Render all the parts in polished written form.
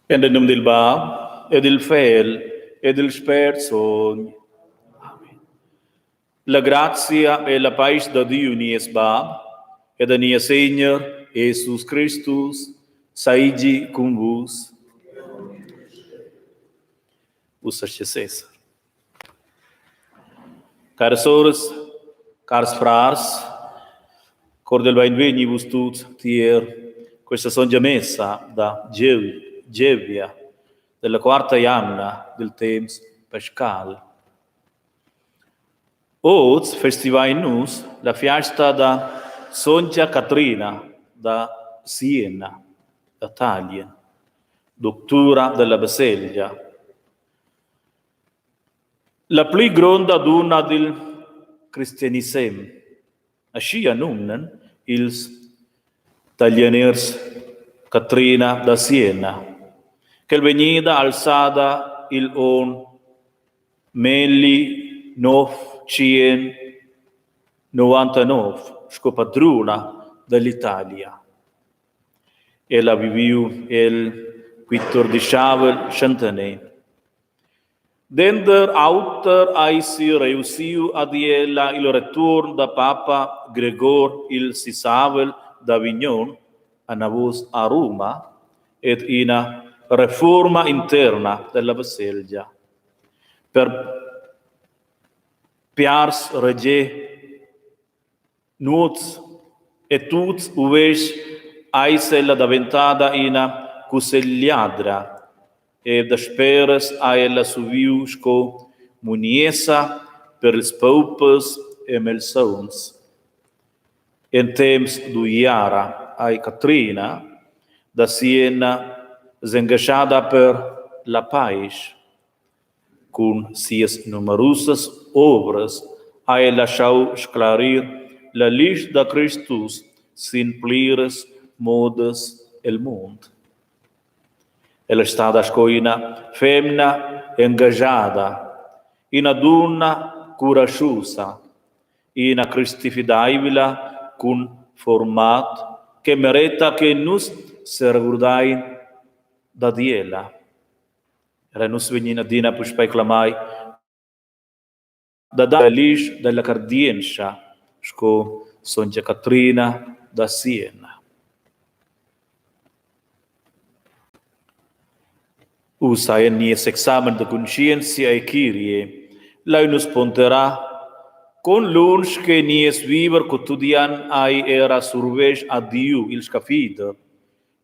In de nome del Bab, e del Fiel, e del Spirito Santo. Amen. La grazia e la paz de Dio nies Bab, e de nies Senhor Jesus Christus, saigi com vos. Vos César. Caras sores, caros frars, cordel benveni vos tutti tier questa songia messa da Gevia, della quarta jamna del temps pascal. Oggi festivai nus la festa da Sontga Catrina da Siena, Italia, doctora della Baselgia. La più grande aduna del cristianesimo, ascia nunnen ils taglianers Catrina da Siena, che venida alzada il on 1999, scopadruna dell'Italia. Ella viviu il 14 centenario. Dender autor aisi reusiu adiela il return da Papa Gregor il Sisavel d'Avignon anavus a Roma ed ina reforma interna della Baselgia per piars rege nuts e tuts uves aisella daventada ina cusegliadra e da speres a ella suviu sco muniesa per ils paupes e melsons. In temps du iara ai Catrina da Siena s'engagada per la paz, con sias numerosas obras a ella lasciau sclarir la luz da Christus sin plires modes el mundo. Ella è stata una femmina engagata, una donna coraggiosa, una cristificabile con formato che merita che nus se ricordai da diela. Era nus venina dina per speclamai da la lis della cardienza sco Sontga Catrina da Siena. Usai nies examen de consciência e Kyrie, lai nos ponderà con l'uns che nies viver quotidian ai era survej a Dio il scafide,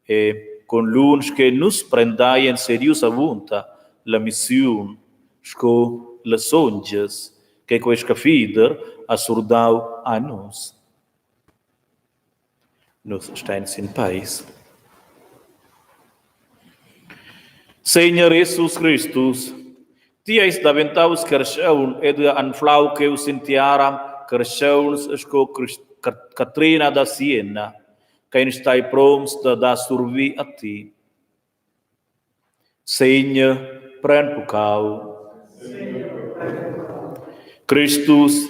e con l'uns che nus prendai in serius avunta la mission, sco le songes, che quei scafide assurdau a nus. Nus steins in pais. Senhor Jesus Christus, ti eis daventaus cresceun ed anflau que us intiara cresceuns sco Catrina da Siena, que stai proms da survi a ti. Senhor, pren pucau. Christus,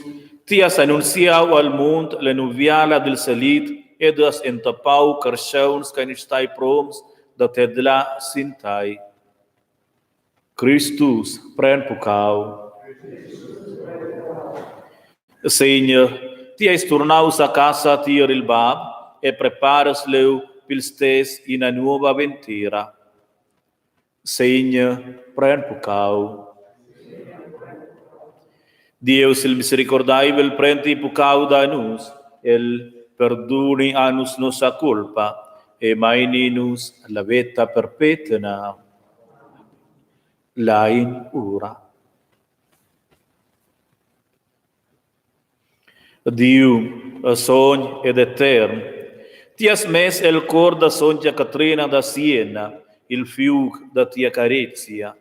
ti has annunciau al mundo la nuviala del salit ed has entapau cresceuns que stai proms da tedla sintai. Christus, pren pucau. Senhor, ti eis tornaus a casa tir il bab e preparas leu pil stes in a nuova avventura. Segna pren pucau. Deus il misericordabil prenti pucau da nus, el perdoni anus nosa culpa, e maininus la vita perpetua. Lain ura. Diu, a sogn ed etern, ti has mes el cor da Sontga Catrina da Siena, il fiug da tia carezia.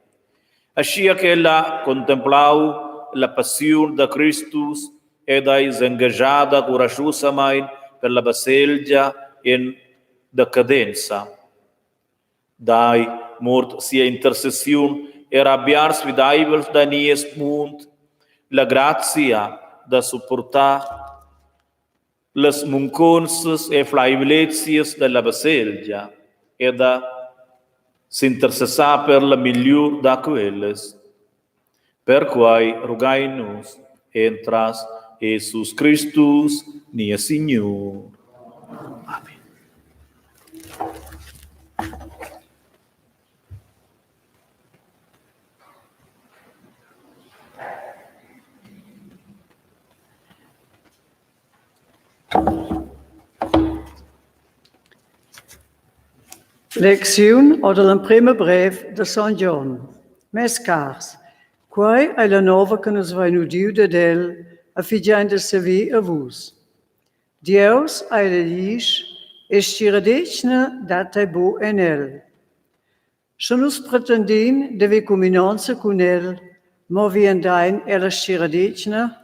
Ascia che ella contemplau la passione da Christus ed eis engaggiata coraggiosamente per la baselgia in decadenza. Dai mort sia intercessione e rabbiar sfidaibel da nies munt, la grazia da supportar les munconses e flaibiletias della baselgia e da s'intercessar per la miglior da quelles. Per quai rogai-nos entras Jesus Christus, nia Signor. Amen. Lecțiuni oder il primo brev de San John. Mes cars, quai è la nova che nos vai nudiu de del, affigiando se vi a vos. Deus è la lis, e stiradecna data bo en el. Se nos pretendin de vi combinanza con el, ma vi andain e la stiradecna,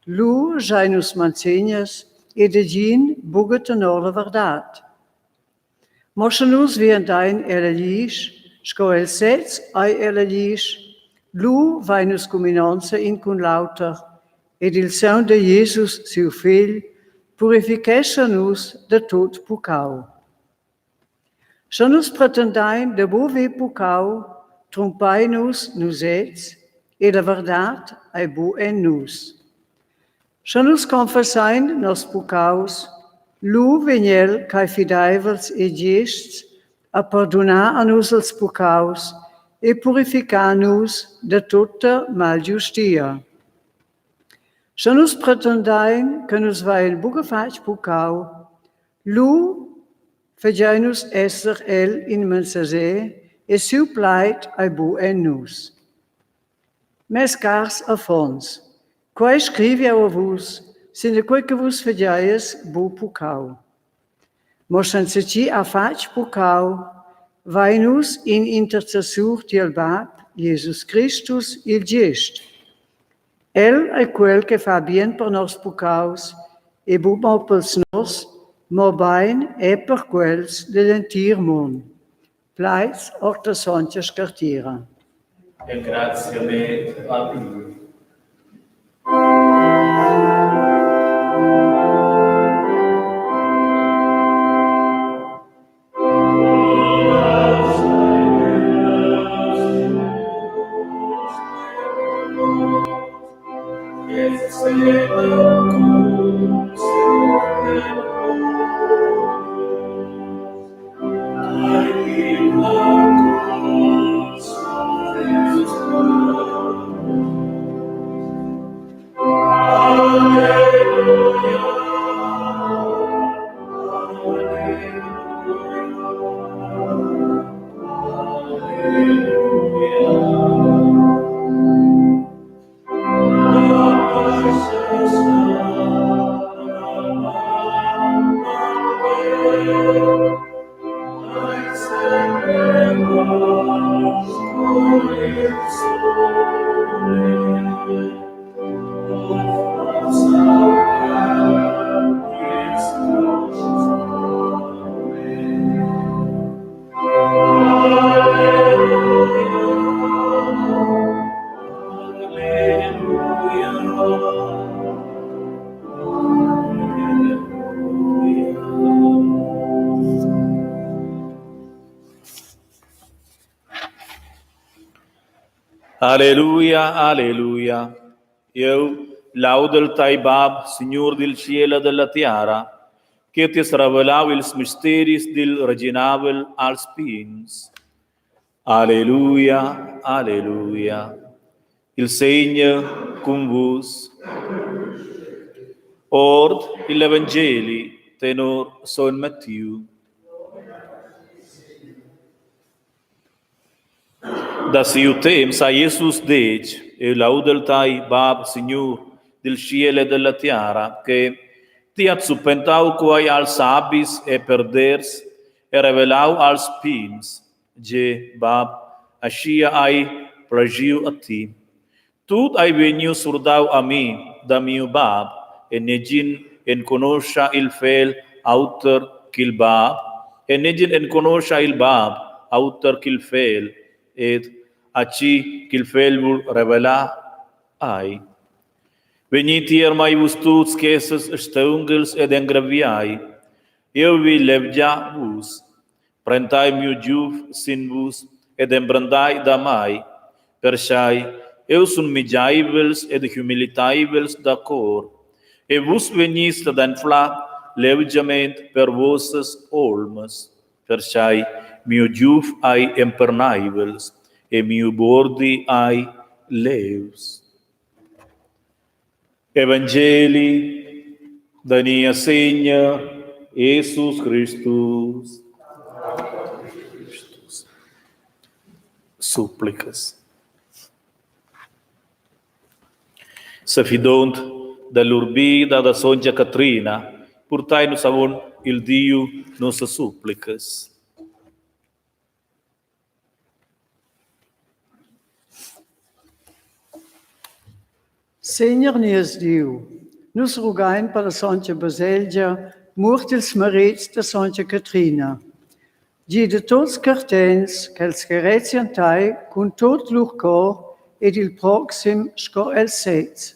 lu già nos manzegnas, e de gin buget en la verdad. Moșenus viendain eleliș, scoel sets ai eleliș, lu vainus cominanza in cun lauter, ed il sang de Jesus, siu fill, purificationus de tot pucau. Se nus pretendain de bovi pucau, trumpainus nus ets, e la verdad ai bu en nus. Se nus confessain nos pucaus, lu veniel cae fidaivels e gests a perdonar a nus els pucaus e purificar nus de tota maljustia. Se nus pretendain que nus vain bugefaig pucau, lu fagiainus esser el in mensase e siu pleit ai bu en nus. Mes cars a fons, quae scriviau a vos, sine quae que vos fagiais bu pucau. Mo senza ci a fac pucau, vainus in intercessur tiel bab, Jesus Christus il gest. El è quel che fa bien per nos pucaus, e bu mo pels nos, mo bain e per quels de l'entir mon. Pleiv orta Sontga Catrina. E grazie a me, a Dio. Alleluia, alleluia. Eu laudel tai Bab, Signor del cielo e della terra, che ti revelau ils misteris del reginavel als pins. Alleluia, alleluia. Il Signore con vos. Ord il Evangeli tenor San Matteo. Da siu temps a Jesus deci, e laudel tai Bab, Signor del cielo e della terra, che ti ha suppentau quai als abis e perders, e revelau als pins, je Bab, ascia ai plagiu a ti. Tut ai veniu surdau a mi, da mio Bab, e negin en conosca il fel autor qu'il Bab, e negin en conosca il Bab, autor qu'il fel, ed aci qu'il fel vul revela ai. Venitier mai vos tuts queses stungels ed engraviai, eu vi levgia vos, prentai mio giuv sin vos, ed embrandai da mai, perciai eu sun migiaivels ed humilitaivels da cor, e vos venis ad enfla levgiament per vosses olmes, perciai mio giuv ai empernaivels, e mio bordi ai leus. Evangeli da nia Segna Jesus Christus. Súplicas. Se fidont dall'urbida da Sontga Catrina, portai-nos avon il Dio nossas súplicas. Senhor nies Diu, nos rogaim para Santa Baselgia, mortils marits da Sontga Catrina. Di de tots cartens, qu'els geretiantai, con tot lur cor, ed il proxim sco el sets.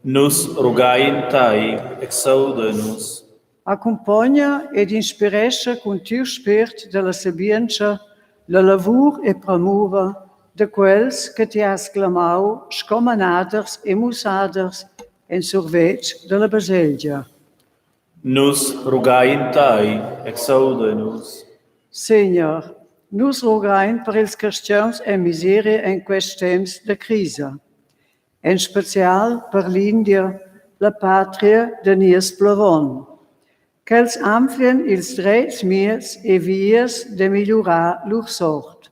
Nos rogaim tai, exauda-nos. Accompagna ed inspiresce con tiu spirit della sabienza, la lavur e premura de quels que ti has clamau, scomanaders e musaders, en surveg de la Baselgia. Nos rogaim tai, exauda-nos. Senhor, nos rogaim per ils cristians e miseria en quest temps de crisa, en special per l'India, la patria de nies plavon, qu'els amplien ils drets mirs e vies de millorar lur sort.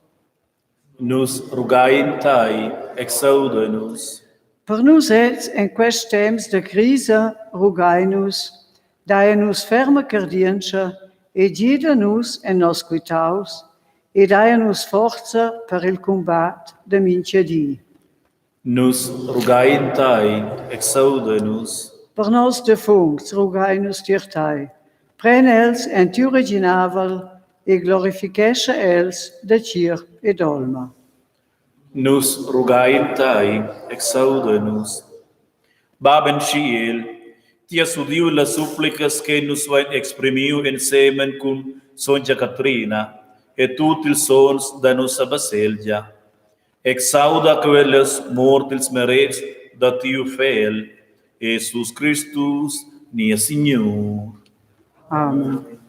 Nos rogaim tai, exauda-nos. Per nus ets en quest temps de crisa rogai-nos, daia-nos ferma cardiença e guida-nos en nos quitaus, e daia-nos forza per il combat de mincha di. Nos rogaim tai, exauda-nos. Per nos defuncts rogai-nos dirtai, pren els en tiu reginavel e glorifiquesce els de cir e dolma. Nos rogaim tai, exauda-nos. Baben ciel, ti assudiu las súplicas que nos vai exprimiu en semen cum Sontga Catrina, e tutti ils sons da nossa Baselgia. Exauda aqueles mortils merets da tiu fel, Jesus Christus, nia Signor. Amen.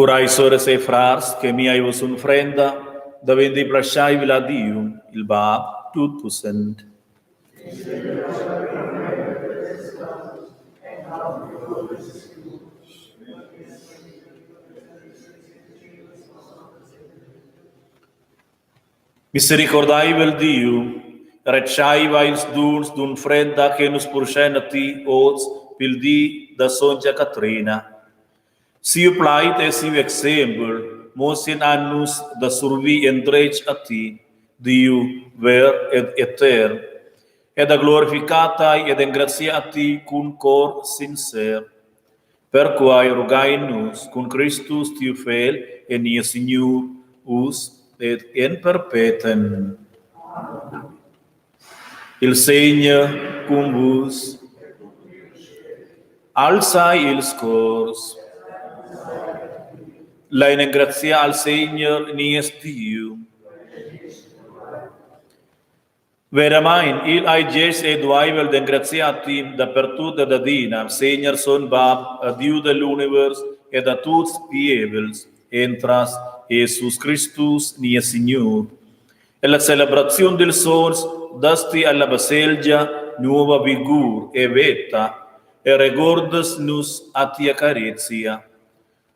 Urai sores e frars, que mi ai vos un frenda, da vendi prashai vila Dium, il Bab, tut pussent. Misericordaivel Dium, recaiva ils duns d'un frenda que nos pursenati ots pil di da Sontga Catrina. Siu plait e siu exempel, mosin annus da survi endrech a ti, Diu ver ed etern, ed a glorificatai ed engraziati cun cor sincer, per quae rogai-nos cun Christus tiu fel e nia Signor us et in perpetem. Il Segne cum vos, alzai ils cors, la ingrazia al Segnor nies Diu. Veramain, il ai ges ed uaivel d'engraziati dappertut ed adina, Segnor son Bab, a Diu dell'univers, ed a tuts pievels, entras Jesus Christus, nia Signor. E la celebrazione del sons, dasti alla baselgia, nuova vigor e veta, e regordas nus a tia carizia.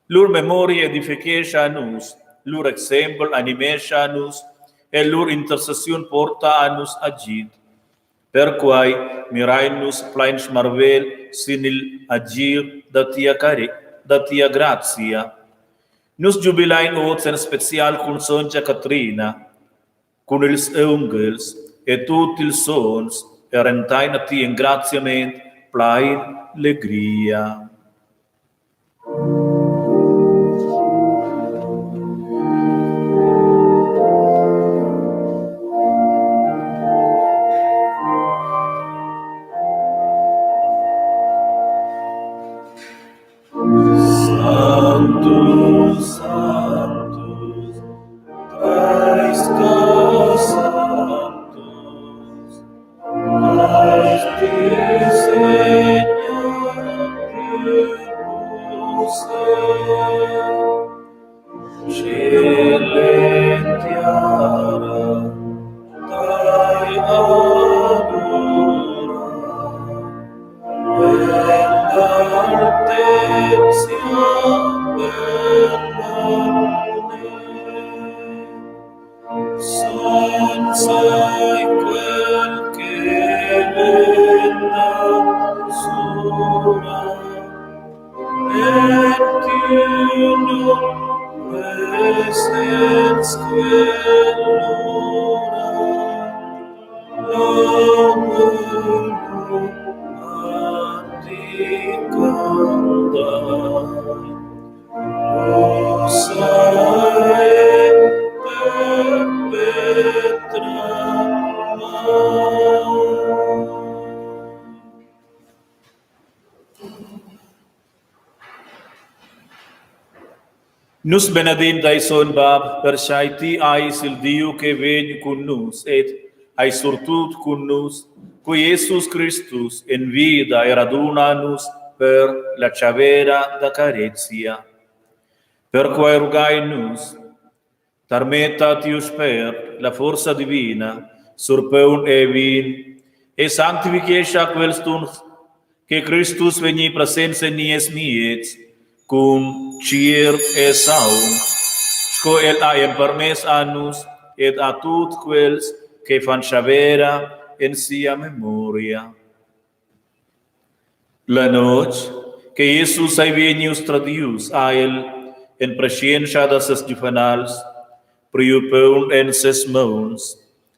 Lur memoria edification nus, lur exempel animation nus, e lur intercession porta anus agit. Per quai mirainus plains marvel sinil agir da tia grazia. Nus jubilain ots en special cun Sontga Catrina, cun ils ungels e tutti ils sons, e rentain a ti ingraziament plain legria. Sanctus, Sanctus, Pastgas Sanctus, Pastis Silentiara, tai adora, Bell'altezia bell'one, senza quel che venda sola, et in presens quell'ora, l'amore addicandai, osae perpetra Nus benedictai son Bab, per shaiti ais il Diu che vegn cun nus, et ai surtut cun nus, cui Jesus Christus in vida e raduna nus per la chavera da carizia. Per quae rugai nus, tarmeta tius per la forza divina, surpeun e vin, e sanctificetia quel stuns, che Christus veni presense nies miets, cum cier e saum, sco el aem permes annus, et a tut quels que fan chavera en sia memoria. La noche que Jesus ai venius tradius a el en prescientia da ses juvenals, priupeun en ses mons,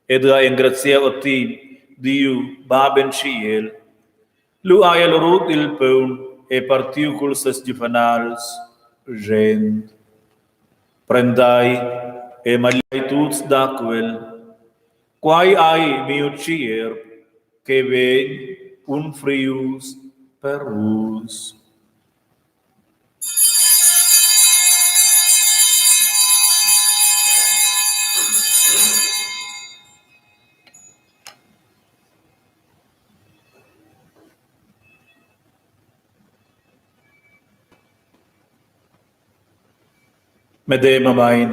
et a engratia otim, Diu Bab en ciel, lu ael rut il peun, e partiu cul ses juvenals, gent. Prendai, e maliai tuts daquel, quai ai miu cier, que vegn un frius per vos. Medem amain,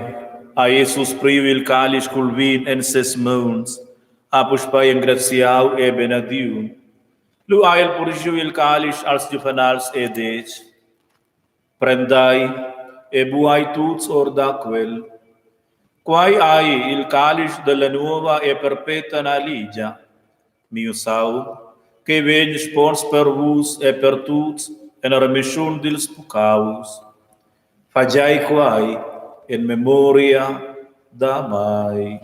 a Jesus priu il cálice cul vin en ses mãos, apus pai engraciau e benedium, lu ael purgiu il cálice als juvenals e dec, prendai e buai tuts or daquel, quai ai il cálice della nuova e perpetua aligia, mio sau, che vegni spons per vos e per tuts en remission dils pecaus. Fagiai quai in memoria da mai.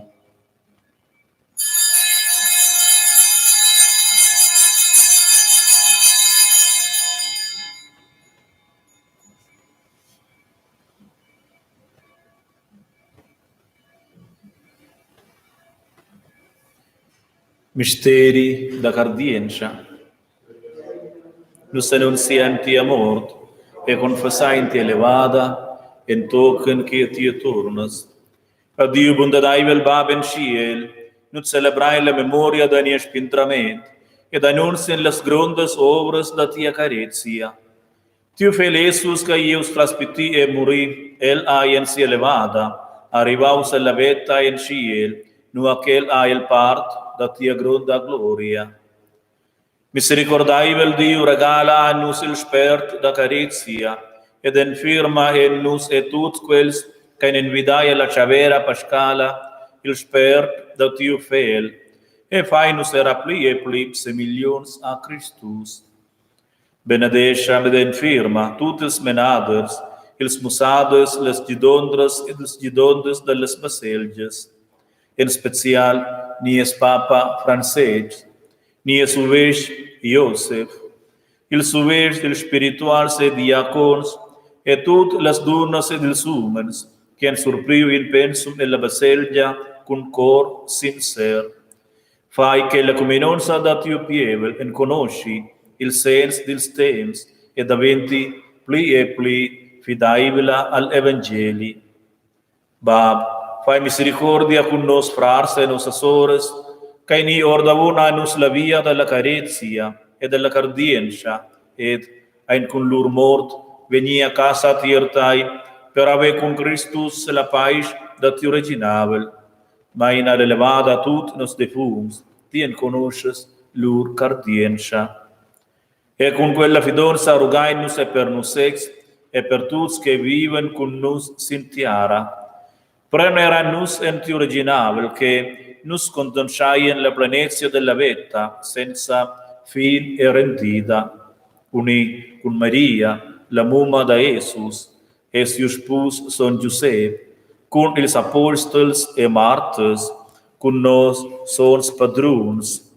Misteri da cardienza. Nus annunzianti a mort e confessainti elevada en token che ti tornas. A Dio bondadai vel baben ciel, nut celebrai la memoria da nia spintrament ed annuncien las grandes obras da tia caretia. Tiu felesus ca ius traspiti e muri, el aien si elevada, arrivaus alla vetta en ciel, nu aquel ael part da tia granda gloria. Misericordai vel Dio regala a nus il spert da carizia, ed infirma en nus et tuts quels ca in invidai la chavera pascala il spert da tiu fel, e fai nus era pli e pli semilions a Christus. Benedesha med infirma tuttes menaders, ils musades, les gidondres et les gidondes de les baselges, en special nies Papa Francesc, nies uveix Iosef, ils uveix del spirituals et diacons, et toutes les dones et dels humans, qui en surpriu in pensum e la baselgia cun cor sincer. Fai che la cominonza da tiu pievel en conosci il sens dels temps e daventi pli e pli fidaibila al Evangeli. Bab, fai misericordia con nos frars e nos assores, cae ni ordavun a nos la via della carezia e della cardienza, ed ein con lur mort veni a casa tiertai per ave con Christus la pais da tiu reginavel, ma in elevada tut nos defuns, tien conosces lur cardienza. E con quella fidanza rugainus e per nos ex, e per tuts che viven con nos sintiara. Preneranus en tiu reginavel, che nus contenscaien la plenezia della vetta, senza fin e rendida, uni con Maria, la mumma da Jesus, e siu spus Son Giuseppe, con ils apostols e marters, con nos sons padruns,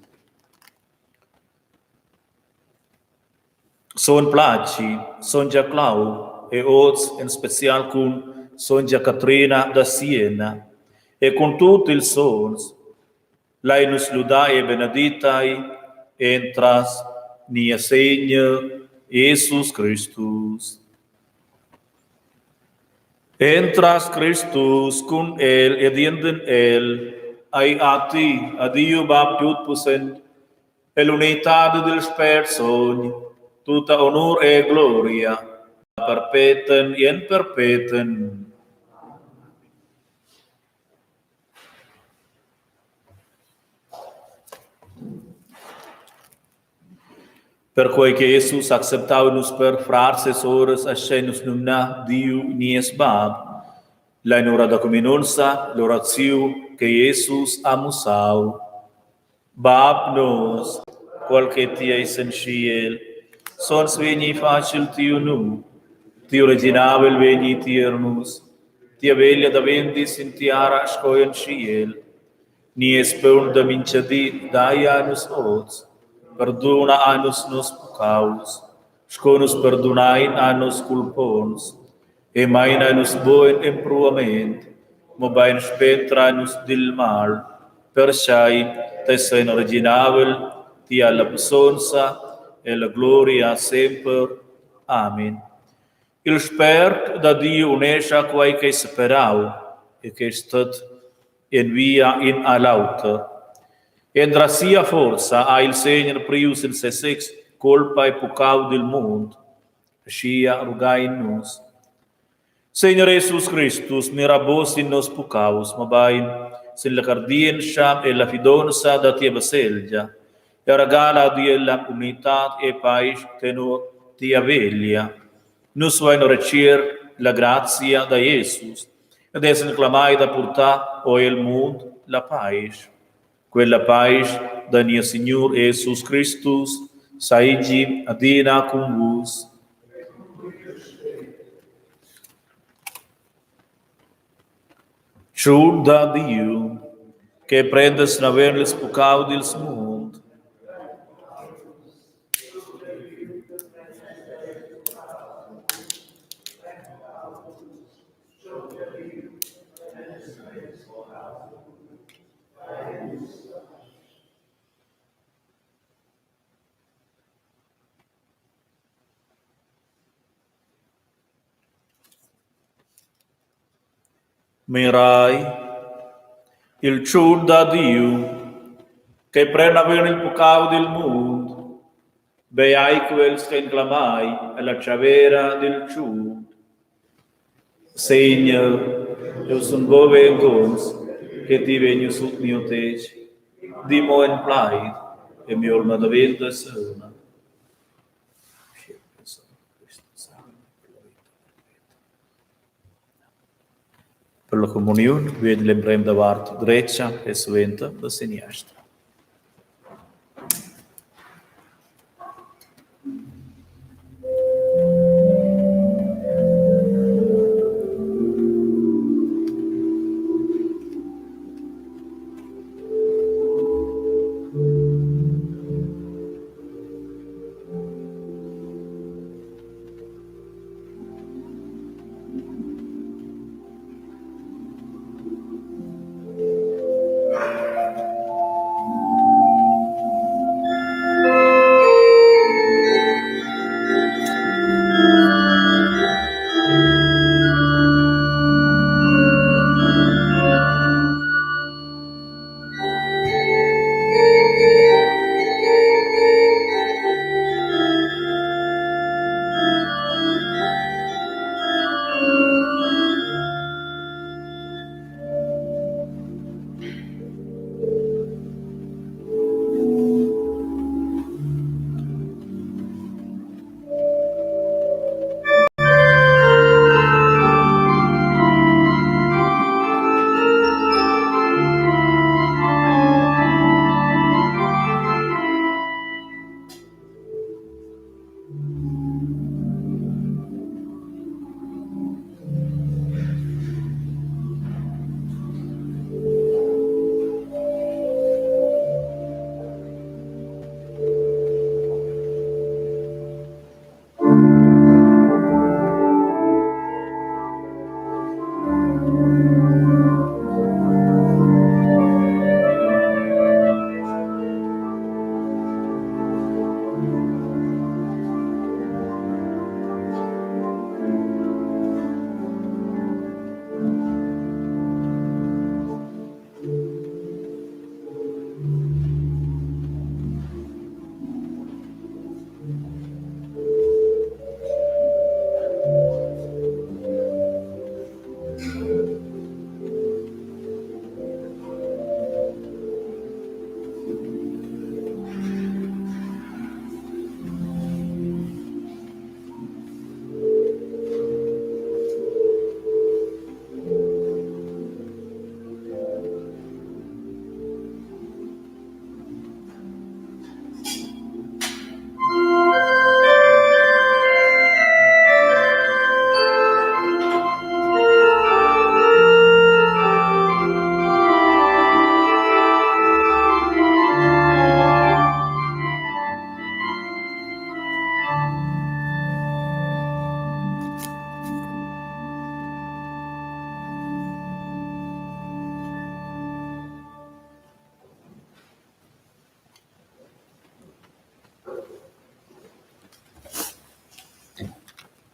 Son Placi, Sontga Clau, e oz in special con Sontga Catrina da Siena, e con tutti il sons, lainus ludai e beneditai, entras nia segna Jesus Christus. Entras Christus cum el ed inden el, ai a ti, a Dio Bab tot possent, e l'unità del Spert sogn, tutta onor e gloria, perpeten e in perpeten. Per quei che Jesus acceptaunus per frars e sores ascenus numna Diu nies Bab, la in ora da cominonza l'orazio che Jesus amusau. Bab nos, qualche tia is in ciel, sons veni facil tiu nu, tiu reginavel veni tiernus, tia veglia da vendis in tiara scoien ciel, nies peun da minciadi dai anus oz, perdona anus nos pecaus, sconus perdonain anus culpons, e main anus boen impruament, mobain spetra anus dil mal, persai tessa in originavel, tia la personsa e la gloria semper. Amen. Il spert da Dio unescia quai che sperau, e che stat in via in alauta. Endra sia forza a il Segner prius il sesex colpa e pucau del mundo, scia rugai in nus. Senhor Jesus Christus, mirabos in nos pucaus, mabain, sin la cardien sham e la fidonsa da tia baselgia, e regala di la unitat e pais tenor tia velia, nos vai recir la grazia da Jesus, ed es clamai da porta o el mundo la pais. Quella pais da nia Signor Jesus Christus, saigi adina cum vos. Chuda Dio, que prendes na verles pecado del mundo. Mirai, il chuda Dio, que prende na verles pecado del mundo. Beai quels que inclamai alla chavera del chud. Senhor, eu sunt bove engons, que ti venio sut mio teci, dimo en Pleiv, e mi olma da venta sena. Per la comunione, ved l'emblem da vart drecha e suenta da siniastra.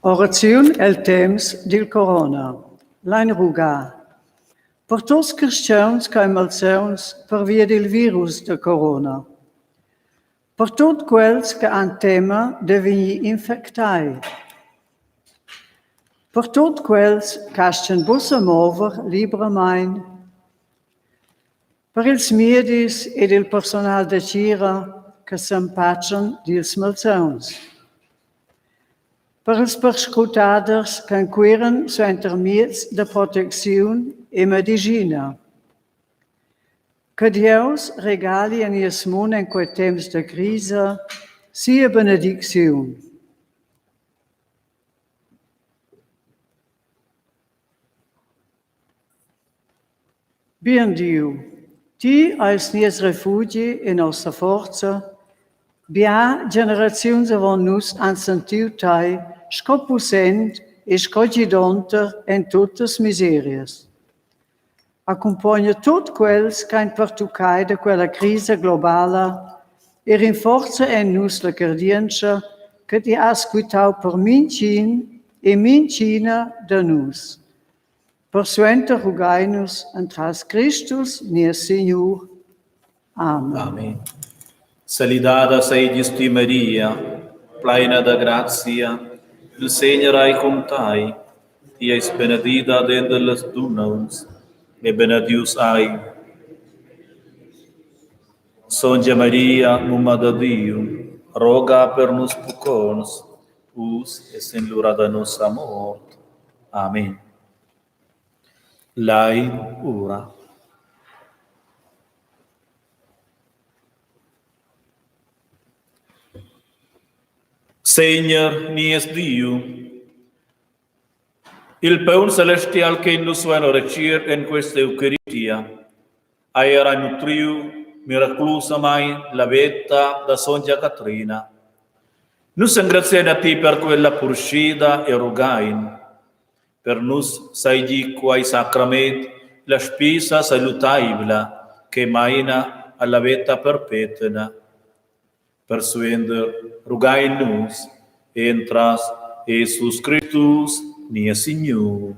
Orazione el temps del corona. L'any rugar. Per tots cristians que malsons per via del virus de corona. Per tots quels que han tema de venir infectai. Per tot quels casten bussa mover libremein. Per ils miedis ed il personal de Cira che s'empaccian dils malsauns. Per els perscrutaders che inquiren su intermiets de protezione e medicina. Che Deus regali a nies mon in quei temps de crisi sia benedizione. Bien Dio, ti als nies refugi e nostra forza, bia generazioni avon nus han sentiu tai scopusent e scogidonter en tuttes miserias. Accompagna tot quels che han pertucai de quella crisi globala e rinforza en nus la cardienza che ti has quitau per mincin e mincina de nus. Per suente rugainus entras Christus, nia Signor. Amen. Amén. Saludada seis tu Maria, plena de gracia, el Señor ai con tai, e és benedita dentro les dones, e benedius ai. Sontga Maria, Mumma de Dio, roga per nos pecons, us et in l'ora de nostra mort. Amen. Lai ora. Señor, ni es Dio, il pan celestial che nos suena recir in questa Eucaristia, era nutriu miracolosamente la vita da Sontga Catrina. Nus ringraziamo a ti per quella purcida e rugain, per nus saigi quai sacrament la spesa salutabile che maina alla vita perpetua. Persuender rugain nus, entras Jesus Christus, nia Signor.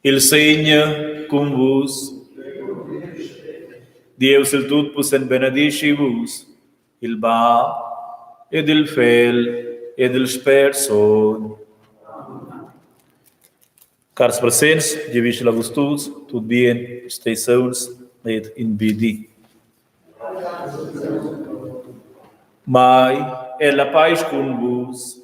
Il Signore con vos. Deus il Tutpotent benedici vos, il Ba, ed il Fiel, ed il Spir Son. Cars presents, division la vos tots, tot bien, stations, ed in BD. Mai, e la paz con vos.